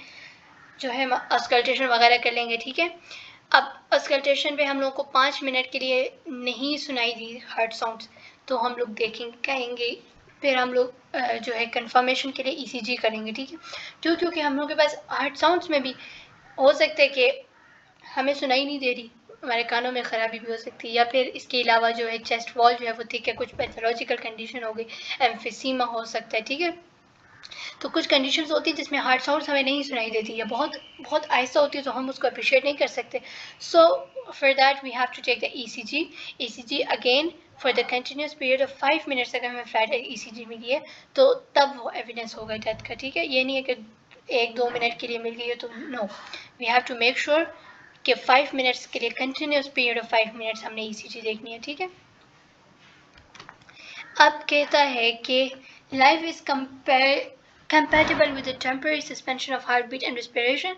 जो है अस्कल्टेशन वगैरह कर लेंगे. ठीक है. अब अस्कल्टेशन पे हम लोग को 5 मिनट के लिए नहीं सुनाई दी हार्ट साउंड्स, तो हम लोग देखेंगे, कहेंगे. फिर हम लोग जो है कंफर्मेशन के लिए ईसीजी करेंगे. ठीक है. क्योंकि हम लोग के पास हार्ट साउंड्स में भी हो सकता है कि हमें सुनाई नहीं दे रही, हमारे कानों में खराबी भी हो सकती है, या फिर इसके अलावा जो है चेस्ट वॉल जो है वो ठीक है, कुछ पैथोलॉजिकल कंडीशन हो गई, एम्फिसीमा हो सकता है. ठीक है. तो कुछ कंडीशंस होती है जिसमें हार्ट साउंड्स हमें नहीं सुनाई देती, या बहुत बहुत आहिस्ता होती है तो हम उसको अप्रिशिएट नहीं कर सकते. So for that we have to take the ECG. ECG again for the continuous period of 5 minutes अगर हमें फ्लैट ईसीजी मिली है तो तब वो एविडेंस होगा डेथ का. ठीक है. ये नहीं है कि 1-2 मिनट के लिए मिल गई है तो no, we have to make sure कि 5 मिनट्स के लिए कंटिन्यूस पीरियड ऑफ 5 मिनट्स हमने ईसीजी देखनी है. ठीक है. अब कहता है कि life is compatible with the temporary suspension of heartbeat and respiration.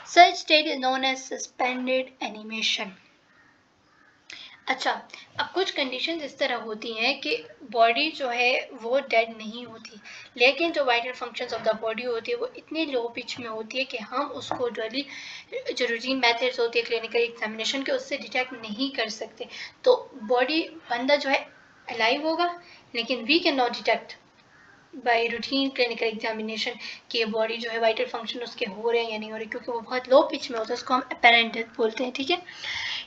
Such state is known as suspended animation. अच्छा, अब कुछ कंडीशन इस तरह होती हैं कि बॉडी जो है वो डेड नहीं होती, लेकिन जो vital functions of the body होती है वो इतनी लो पिच में होती है कि हम उसको जो रूटीन मेथड्स होती है क्लिनिकल एग्जामिनेशन के उससे डिटेक्ट नहीं कर सकते. तो बॉडी बंदा जो है अलाइव होगा, लेकिन we can not detect by routine clinical examination कि बॉडी जो है वाइटल फंक्शन उसके हो रहे हैं या नहीं हो रहे, क्योंकि वो बहुत लो पिच में होता है, उसको हम अपेरेंट डेथ बोलते हैं. ठीक है.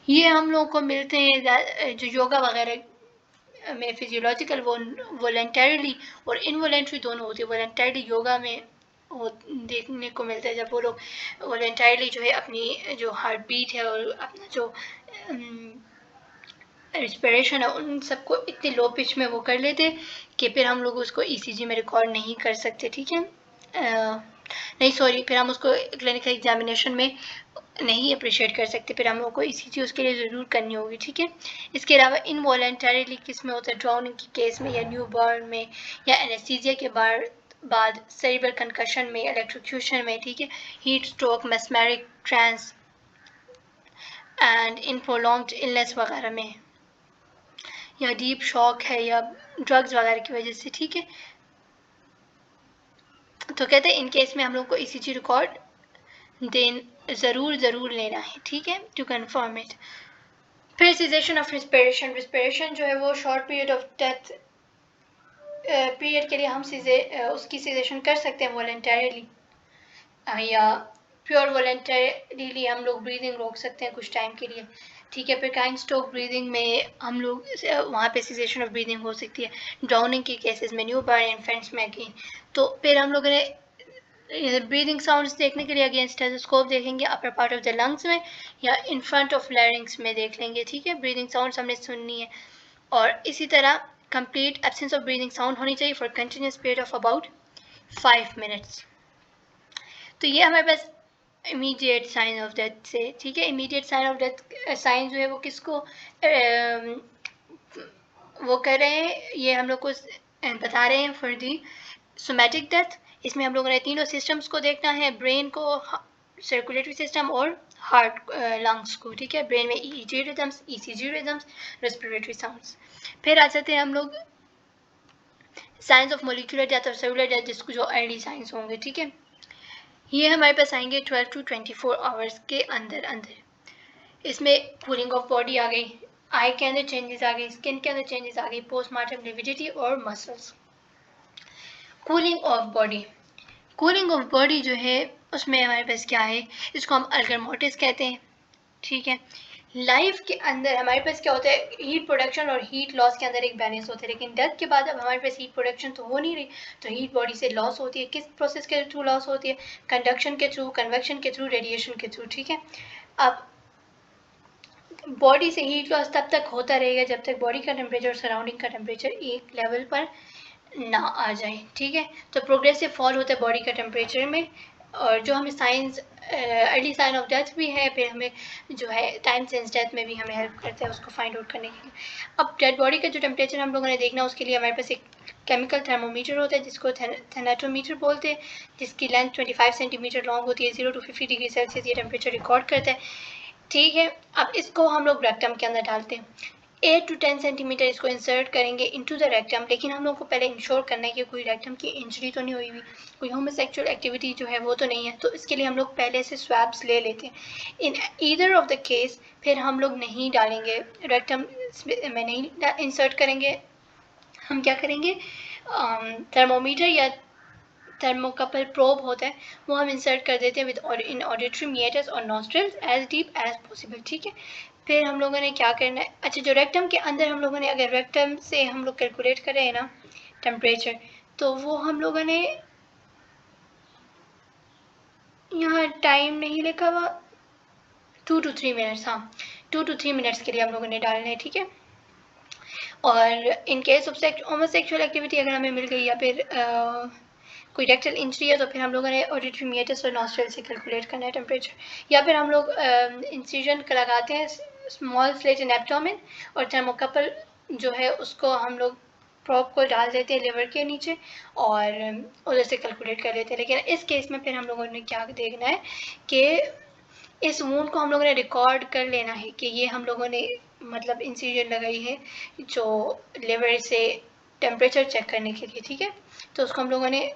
ये हम लोगों को मिलते हैं जो योगा वगैरह में फिजियोलॉजिकल वॉलंटरीली और इनवॉलंटरी दोनों होती है. वॉलंटरीली योगा में वो देखने को मिलता है जब वो लोग वॉलंटरीली जो है अपनी जो हार्ट बीट है और अपना जो रिस्पिरेशन है उन सबको इतनी लो पिच में वो कर लेते कि फिर हम लोग उसको ईसीजी में रिकॉर्ड नहीं कर सकते. ठीक है. नहीं सॉरी, फिर हम उसको क्लिनिकल एग्जामिनेशन में नहीं अप्रिशिएट कर सकते, फिर हम लोग को ईसीजी उसके लिए ज़रूर करनी होगी. ठीक है. इसके अलावा इनवॉलंटरीली किस में होता है? ड्राउनिंग के केस में, या न्यू बॉर्न में, या एनेस्थीसिया के बाद सेरिब्रल कंकशन में, इलेक्ट्रोक्यूशन में. ठीक है. Heat stroke, mesmeric trance and in prolonged illness वगैरह में, या डीप शॉक है, या ड्रग्स वगैरह की वजह से. ठीक है. तो कहते हैं इन केस में हम लोग को ईसीजी रिकॉर्ड देन ज़रूर लेना है. ठीक है. To confirm it. फिर सीजेशन ऑफ रिस्पिरेशन जो है वो short period of death period के लिए हम उसकी सीजेशन कर सकते हैं वॉलंटरीली, या प्योर वॉलंटरीली हम लोग ब्रीदिंग रोक सकते हैं कुछ टाइम के लिए, ठीक है। फिर काइंड स्टॉप ब्रीदिंग में हम लोग वहाँ पे सीजेशन ऑफ ब्रीदिंग हो सकती है। ड्राउनिंग के केसेस में, न्यू बॉर्न इन्फेंट्स में अगेन। तो फिर हम लोगों ने ब्रीदिंग साउंड्स देखने के लिए अगेन स्टेथोस्कोप देखेंगे upper part of the lungs में या इन फ्रंट ऑफ लैरिंग्स में देख लेंगे, ठीक है। ब्रीदिंग साउंड्स हमने सुननी है। और इसी तरह complete absence of breathing sound होनी चाहिए for continuous period of about 5 minutes. तो ये हमारे पास इमीडिएट साइन ऑफ डेथ से, ठीक है। Immediate sign of death sign जो है वो किसको वो कर रहे हैं, ये हम लोग को बता रहे हैं फॉर दी सोमैटिक डेथ। इसमें हम लोगों ने तीनों सिस्टम्स को देखना है, ब्रेन को, सर्कुलेटरी सिस्टम और हार्ट लंग्स को, ठीक है। ब्रेन में EEG rhythms, ECG rhythms, respiratory sounds. फिर आ जाते हैं हम लोग साइंस ऑफ मोलिकुलर डेथ और सेलुलर डेथ, जिसको जो अर्ली साइंस होंगे, ठीक है। ये हमारे पास आएंगे 12 to 24 आवर्स के अंदर अंदर। इसमें कूलिंग ऑफ बॉडी आ गई, आई के अंदर चेंजेस आ गई, स्किन के अंदर चेंजेस आ गई, पोस्टमार्टम लिविडिटी और muscles. Cooling of body, cooling of body जो है उसमें हमारे पास क्या है, इसको हम अल्गर मोर्टिस कहते हैं, ठीक है। लाइफ के अंदर हमारे पास क्या होता है, हीट प्रोडक्शन और हीट लॉस के अंदर एक बैलेंस होता है, लेकिन डेथ के बाद अब हमारे पास हीट प्रोडक्शन तो हो नहीं रही, तो हीट बॉडी से लॉस होती है। किस प्रोसेस के थ्रू लॉस होती है, कंडक्शन के थ्रू, कन्वेक्शन के थ्रू, रेडिएशन के थ्रू, ठीक है। अब बॉडी से हीट लॉस तब तक होता रहेगा जब तक बॉडी का टेम्परेचर और सराउंडिंग का टेम्परेचर एक लेवल पर ना आ जाए, ठीक है। तो प्रोग्रेसिव फॉल होता है बॉडी का टेम्परेचर में, और जो हमें signs early sign of death भी है, फिर हमें जो है टाइम सेंस डेथ में भी हमें हेल्प करता है उसको फाइंड आउट करने के लिए। अब डेड बॉडी का जो टेम्परेचर हम लोगों ने देखना, उसके लिए हमारे पास एक केमिकल थर्मोमीटर होता है जिसको थैनेटोमीटर बोलते हैं, जिसकी लेंथ 25 सेंटीमीटर लॉन्ग होती है। 0 to 50 डिग्री सेल्सियस ये टेम्परेचर रिकॉर्ड करता है, ठीक है। अब इसको हम लोग रेक्टम के अंदर डालते हैं, 8 to 10 सेंटीमीटर इसको इंसर्ट करेंगे इनटू द रेक्टम। लेकिन हम लोग को पहले इंश्योर करना है कि कोई रेक्टम की इंजरी तो नहीं हुई हुई, कोई होमोसेक्सुअल एक्टिविटी जो है वो तो नहीं है, तो इसके लिए हम लोग पहले से स्वैब्स ले लेते हैं। In either of the case फिर हम लोग नहीं डालेंगे रेक्टम में, नहीं इंसर्ट करेंगे। हम क्या करेंगे, थर्मोमीटर या थर्मोकपल प्रोब होता है वो हम इंसर्ट कर देते हैं विद इन ऑडिटरी मीटर्स और nostrils as deep as possible, ठीक है। फिर हम लोगों ने क्या करना है, अच्छा जो रेक्टम के अंदर हम लोगों ने, अगर रेक्टम से हम लोग कैलकुलेट कर रहे हैं ना टेम्परेचर, तो वो हम लोगों ने यहाँ टाइम नहीं लिखा हुआ, 2 to 3 मिनट्स, हाँ 2 to 3 मिनट्स के लिए हम लोगों ने डालना है, ठीक है। और in case of homosexual activity अगर हमें मिल गई या फिर कोई रेक्टल इंजरी है, तो फिर हम लोगों ने ऑडिटरी मीटर्स और नॉस्ट्रल से कैलकुलेट करना है टेम्परेचर। या फिर हम लोग इंसिजन लगाते हैं स्मॉल स्लिट इन एब्डोमेन, और थर्मोकपल जो है उसको हम लोग प्रॉप को डाल देते हैं लिवर के नीचे और उधर से कैलकुलेट कर लेते हैं। लेकिन इस केस में फिर हम लोगों ने क्या देखना है कि इस वूंड को हम लोगों ने रिकॉर्ड कर लेना है कि ये हम लोगों ने मतलब इंसिजन लगाई है जो लिवर से टेम्परेचर चेक करने के लिए, ठीक है। तो उसको हम लोगों ने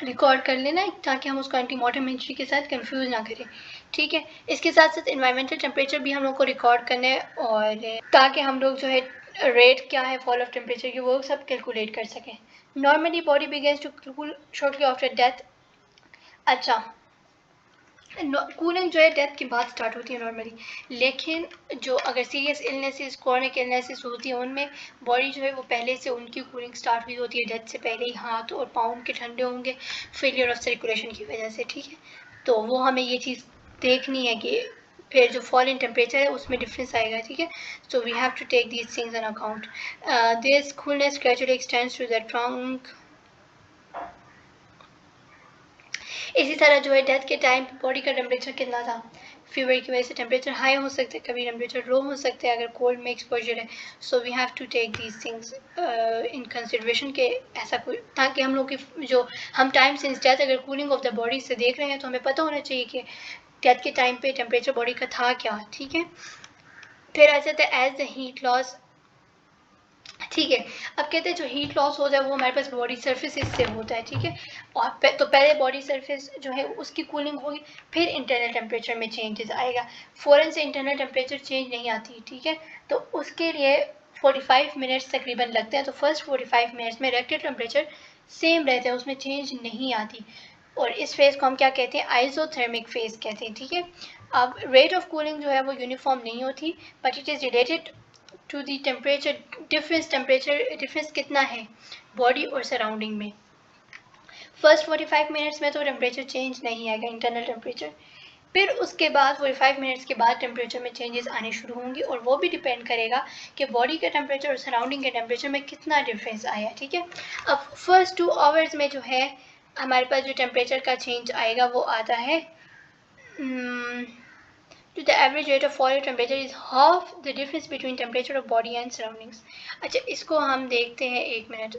रिकॉर्ड कर लेना है ताकि हम उसको एंटीमॉर्टम इंजरी के साथ कंफ्यूज ना करें, ठीक है। इसके साथ साथ इन्वायरमेंटल टेम्परेचर भी हम लोग को रिकॉर्ड करना है, और ताकि हम लोग जो है रेट क्या है फॉल ऑफ टेम्परेचर की वो सब कैलकुलेट कर सकें। Normally body begins to cool shortly after death. अच्छा, कूलिंग जो है डेथ के बाद स्टार्ट होती है नॉर्मली, लेकिन जो अगर सीरियस इलनेसेस, क्रॉनिक इलनेसेस होती है उनमें बॉडी जो है वो पहले से उनकी कूलिंग स्टार्ट हुई होती है डेथ से पहले ही। हाथ और पाँव उनके ठंडे होंगे फेलियर ऑफ सर्कुलेशन की वजह से, ठीक है। तो वो हमें ये चीज़ देखनी है कि फिर जो फॉल इन टेम्परेचर है उसमें डिफरेंस आएगा, ठीक है। So we have to take these things in account. This coolness gradually extends to the trunk. इसी तरह जो है डेथ के टाइम बॉडी का टेम्परेचर कितना था, फीवर की वजह से टेम्परेचर हाई हो सकता है, कभी टेम्परेचर लो हो सकता है अगर कोल्ड में एक्सपोजर है। So we have to take these things in consideration के ऐसा कोई, ताकि हम लोग की जो हम टाइम सिंस डेथ अगर कूलिंग ऑफ द बॉडी से देख रहे हैं तो हमें पता होना चाहिए कि डेथ के टाइम पे टेम्परेचर बॉडी का था क्या, ठीक है। फिर आ जाता है एज द हीट लॉस, ठीक है। अब कहते हैं जो हीट लॉस होता है वो हमारे पास बॉडी सर्फेसिस से होता है, ठीक है। और तो पहले बॉडी सरफेस जो है उसकी कूलिंग होगी, फिर इंटरनल टेम्परेचर में चेंजेस आएगा। फ़ौरन से इंटरनल टेम्परेचर चेंज नहीं आती, ठीक है। तो उसके लिए 45 मिनट्स तकरीबन लगते हैं। तो फर्स्ट 45 मिनट्स में रिएक्टर टेम्परेचर सेम रहता है, उसमें चेंज नहीं आती, और इस फेज़ को हम क्या कहते हैं, आइसोथर्मिक फेज़ कहते हैं। ठीक है, अब रेट ऑफ कूलिंग जो है वो यूनिफॉर्म नहीं होती, but it is related to the temperature difference. Temperature difference कितना है बॉडी और सराउंडिंग में। फर्स्ट 45 मिनट्स में तो टेम्परेचर चेंज नहीं आएगा, इंटरनल टेम्परेचर। फिर उसके बाद 45 मिनट्स के बाद टेम्परेचर में चेंजेस आने शुरू होंगी, और वो भी डिपेंड करेगा कि बॉडी के टेम्परेचर और सराउंडिंग के टेम्परेचर में कितना डिफरेंस आया। ठीक है, अब फर्स्ट 2 आवर्स में जो है हमारे पास जो टेम्परेचर का चेंज आएगा वो आता है to the average rate of fall of temperature is half the difference between temperature of body and surroundings। अच्छा, इसको हम देखते हैं, एक मिनट।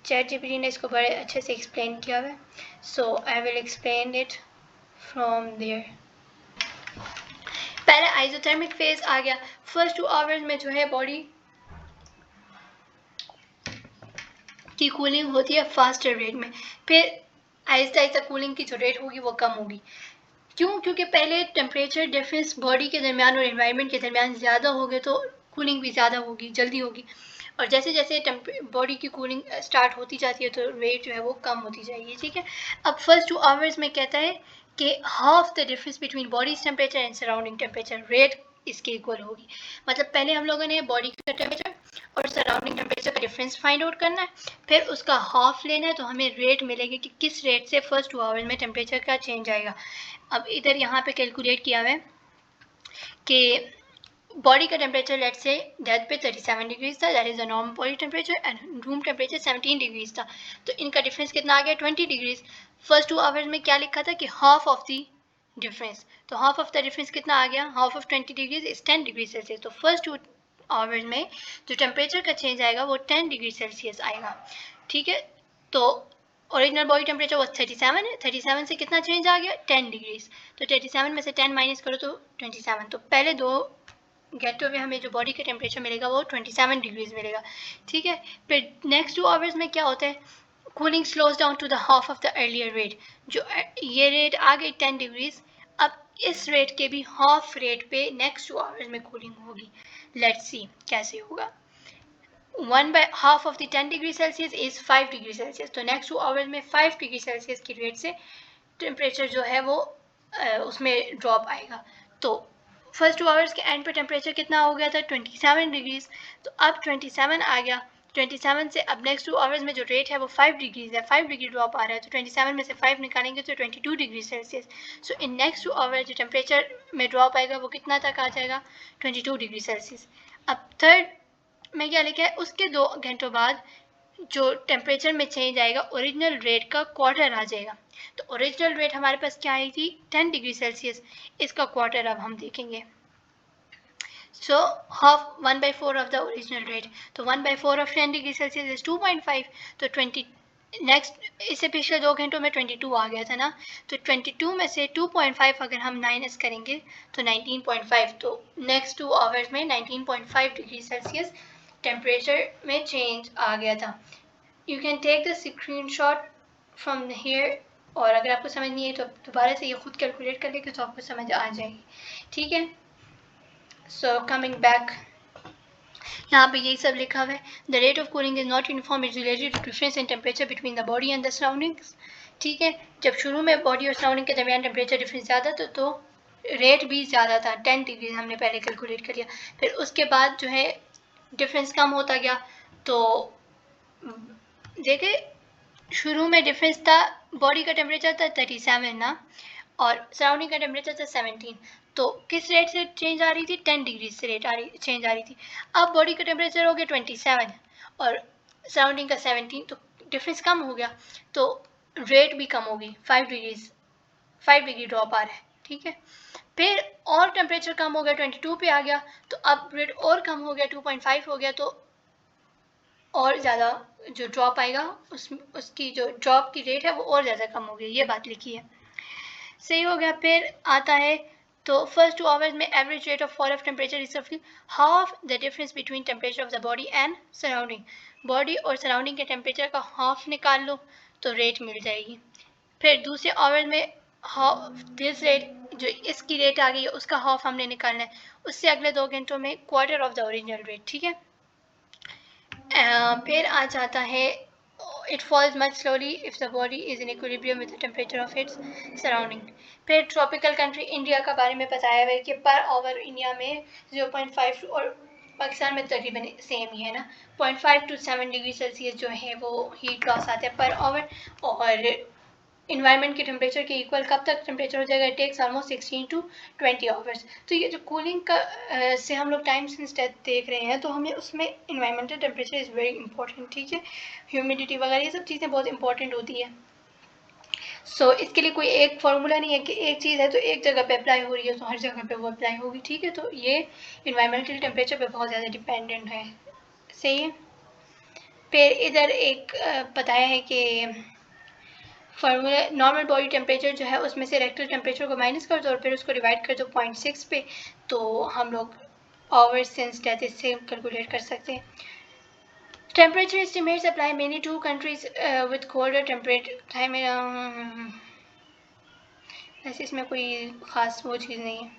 चैट जीपीटी ने इसको बड़े अच्छे से एक्सप्लेन किया हुआ है, so I will explain it from there. पहले आइसोथर्मिक फेज आ गया। फर्स्ट 2 आवर्स में जो है बॉडी की कूलिंग होती है फास्टर रेट में, फिर आहिस्ता आहिस्ता कूलिंग की जो रेट होगी वो कम होगी। क्यों? क्योंकि पहले टेम्परेचर डिफरेंस बॉडी के दरमियान और एनवायरनमेंट के दरमियान ज़्यादा हो गए, तो कूलिंग भी ज़्यादा होगी, जल्दी होगी, और जैसे जैसे बॉडी की कूलिंग स्टार्ट होती जाती है तो रेट जो है वो कम होती जाएगी। ठीक है, अब फर्स्ट 2 आवर्स में कहता है कि half the difference between bodies temperature and surrounding temperature rate इसके इक्वल होगी। मतलब पहले हम लोगों ने बॉडी का टेम्परेचर और सराउंडिंग टेम्परेचर का डिफरेंस फाइंड आउट करना है, फिर उसका हाफ लेना है, तो हमें रेट मिलेगी कि किस रेट से फर्स्ट 2 आवर्स में टेम्परेचर का चेंज आएगा। अब इधर यहाँ पे कैलकुलेट किया हुआ है कि बॉडी का टेम्परेचर लेट से डेथ पे 37 डिग्रीज था, that is the normal body temperature, and room temperature 17 degrees था। तो इनका डिफरेंस कितना आ गया, 20 डिग्रीज। फर्स्ट 2 आवर्स में क्या लिखा था कि हाफ ऑफ द डिफरेंस, तो हाफ ऑफ द डिफरेंस कितना आ गया, half of 20 degrees is 10 degree Celsius. तो फर्स्ट 2 आवर्स में जो टेम्परेचर का चेंज आएगा वो 10 डिग्री सेल्सियस आएगा। ठीक है, तो ओरिजिनल बॉडी टेम्परेचर वो 37 है, 37 से कितना चेंज आ गया, 10 डिग्रीज। तो 37 में से 10 माइनस करो तो 27। तो पहले दो गेट हुए हमें जो बॉडी का टेम्परेचर मिलेगा वो 27 डिग्रीज मिलेगा। ठीक है, फिर नेक्स्ट 2 आवर्स में क्या होता है, cooling slows down to the half of the earlier rate. जो ये रेट आ गई 10 डिग्रीज, अब इस रेट के भी हाफ रेट पे नेक्स्ट 2 आवर्स में कूलिंग होगी। लेट्स सी कैसे होगा। 1/2 of the 10 degree Celsius is 5 degree Celsius. तो नेक्स्ट 2 आवर्स में 5 डिग्री सेल्सियस की रेट से टेम्परेचर जो है वो उसमें ड्रॉप आएगा। तो फर्स्ट 2 आवर्स के एंड पे टेम्परेचर कितना हो गया था, 27 डिग्रीज। तो अब 27 आ गया, 27 से अब नेक्स्ट 2 आवर्स में जो रेट है वो 5 डिग्रीज है, 5 डिग्री ड्रॉप आ रहा है। तो 27 में से 5 निकालेंगे तो 22 degree Celsius. So in next 2 hours जो टेम्परेचर में ड्रॉप आएगा वो कितना तक आ जाएगा, 22 डिग्री सेल्सियस। अब थर्ड में क्या लिखा है, उसके 2 घंटों बाद जो टेम्परेचर में चेंज आएगा ओरिजिनल रेट का क्वार्टर आ जाएगा। तो ओरिजिनल रेट हमारे पास क्या आई थी, 10 डिग्री सेल्सियस, इसका क्वार्टर अब हम देखेंगे। So half 1/4 of the original rate, तो 1/4 ऑफ 10 डिग्री सेल्सियस इज 2.5। तो 20 नेक्स्ट इससे पिछले 2 घंटों में 22 आ गया था ना, तो 22 में से 2.5 अगर हम माइनस करेंगे तो 19.5। तो नेक्स्ट 2 आवर्स में 19.5 डिग्री सेल्सियस टेम्परेचर में चेंज आ गया था। You can take the screenshot from here, और अगर आपको समझ नहीं है तो दोबारा से ये खुद कैलकुलेट कर लेंगे तो आपको समझ आ जाएगी। ठीक है, सो कमिंग बैक, यहाँ पे यही सब लिखा हुआ है। The rate of cooling is not uniform, is related to difference in temperature between the body and the surroundings. ठीक है, जब शुरू में बॉडी और सराउंडिंग के दरमियान टेम्परेचर डिफरेंस ज़्यादा था तो रेट भी ज़्यादा था, 10 डिग्री हमने पहले कैलकुलेट कर लिया। फिर उसके बाद जो है डिफरेंस कम होता गया, तो देखे शुरू में डिफरेंस था, बॉडी का टेम्परेचर था 37 ना, और सराउंडिंग का टेम्परेचर था 17। तो किस रेट से चेंज आ रही थी, 10 डिग्री से रेट चेंज आ रही थी। अब बॉडी का टेम्परेचर हो गया 27 और सराउंडिंग का 17, तो डिफरेंस कम हो गया, तो रेट भी कम होगी, 5 डिग्री ड्रॉप आ रहा है। ठीक है, फिर और टेम्परेचर कम हो गया, 22 पे आ गया, तो अब रेट और कम हो गया, 2.5 हो गया, तो और ज़्यादा जो ड्रॉप आएगा उसकी जो ड्रॉप की रेट है वो और ज़्यादा कम हो गई, ये बात लिखी है। सही हो गया। फिर आता है, तो फर्स्ट 2 आवर्स में average rate of fall of temperature is रफली half the difference between temperature of the body and surrounding. Body और सराउंडिंग के टेम्परेचर का हाफ निकाल लो तो रेट मिल जाएगी। फिर दूसरे आवर्स में दिस रेट जो इसकी रेट आ गई है उसका हाफ हमने निकालना है, उससे अगले 2 घंटों में quarter of the original rate, ठीक है। फिर आ जाता है it falls much slowly if the body is in equilibrium with the temperature of its surrounding. फिर ट्रॉपिकल कंट्री इंडिया का बारे में बताया हुआ है कि पर आवर इंडिया में 0.5 और पाकिस्तान में तकरीबन सेम ही है ना, 0.5 to 7 डिग्री सेल्सियस जो है वो हीट लॉस आता है पर आवर। और इन्वायरमेंट के टेम्परेचर के इक्वल कब तक टेम्परेचर हो जाएगा, it takes almost 16 to 20 hours. तो ये जो कूलिंग का से हम लोग टाइम सिंस देख रहे हैं तो हमें उसमें environmental temperature is very important, ठीक है। ह्यूमिडिटी वगैरह ये सब चीज़ें बहुत इंपॉर्टेंट होती है। इसके लिए कोई एक फार्मूला नहीं है कि एक चीज़ है तो एक जगह पे अप्लाई हो रही है तो हर जगह पे वो अप्लाई होगी, ठीक है। तो ये इन्वायरमेंटल टेम्परेचर पे बहुत ज़्यादा डिपेंडेंट है, सही है। फिर इधर एक बताया है कि फार्मूला नॉर्मल बॉडी टेम्परेचर जो है उसमें से रेक्टल टेम्परेचर को माइनस कर दो और फिर उसको डिवाइड कर दो 0.6 पे, तो हम लोग आवर सिंस डेथ इससे कैलकुलेट कर सकते हैं। Temperature estimates apply many to countries with colder temperature climate. ऐसे इसमें कोई ख़ास वो चीज़ नहीं है।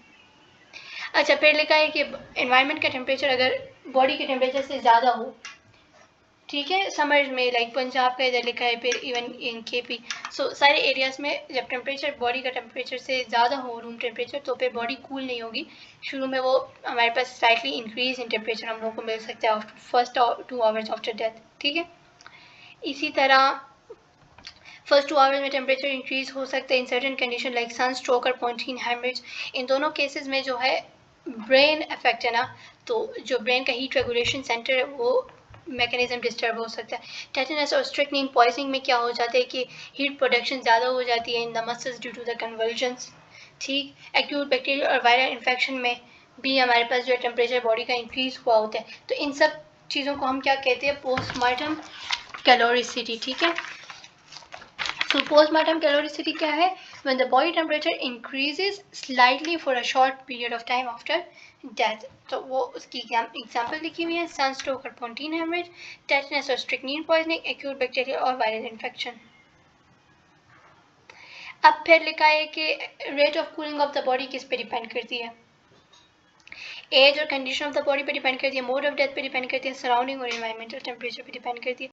अच्छा, फिर लिखा है कि एनवायरनमेंट का टेम्परेचर अगर बॉडी के टेम्परेचर से ज़्यादा हो, ठीक है, समर में लाइक पंजाब का इधर लिखा है, फिर इवन इन केपी, सारे एरियाज़ में जब टेम्परेचर बॉडी का टेम्परेचर से ज़्यादा हो रूम टेम्परेचर तो फिर बॉडी कूल नहीं होगी। शुरू में वो हमारे पास स्लाइटली इंक्रीज इन टेम्परेचर हम लोग को मिल सकता है after first 2 hours after death, ठीक है। इसी तरह फर्स्ट 2 आवर्स में टेम्परेचर इंक्रीज हो सकता है in certain condition like sunstroke और पॉइंटीन हैमरेज। इन दोनों केसेस में जो है ब्रेन अफेक्ट है ना, तो जो ब्रेन का हीट रेगुलेशन सेंटर है वो मैकेनिज्म डिस्टर्ब हो सकता है। टेटनस और स्ट्रिक्निन पॉइजनिंग में क्या हो जाता है कि हीट प्रोडक्शन ज़्यादा हो जाती है in the muscles due to the convulsions, ठीक। एक्यूट बैक्टीरियल और वायरल इन्फेक्शन में भी हमारे पास जो है टेम्परेचर बॉडी का इंक्रीज हुआ होता है। तो इन सब चीज़ों को हम क्या कहते हैं, पोस्टमार्टम कैलोरिसिटी, ठीक है। So postmortem caloricity क्या है, when the body temperature increases slightly for a short period of time after death। तो वो उसकी एग्जाम्पल लिखी हुई है, सनस्ट्रोक और पॉन्टीन हेमरेज, टेटनस और स्ट्रिक्नीन पॉइजनिंग, एक्यूट बैक्टीरियल और वायरल इन्फेक्शन। अब फिर लिखा है कि rate of cooling of the body किस पे डिपेंड करती है, एज और कंडीशन ऑफ द बॉडी पे डिपेंड करती है, मोड ऑफ डेथ पे डिपेंड करती है, सराउंडिंग और एनवायरमेंटल टेम्परेचर पे डिपेंड करती है।